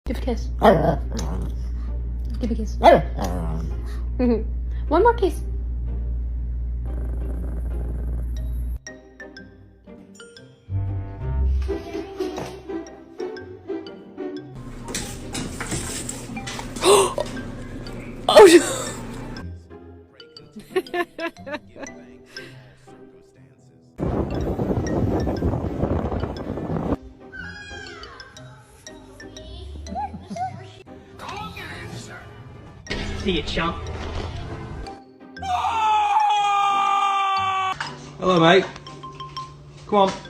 Give a kiss. Give a kiss. One more kiss. Oh no! See you, chump. Hello, mate. Come on.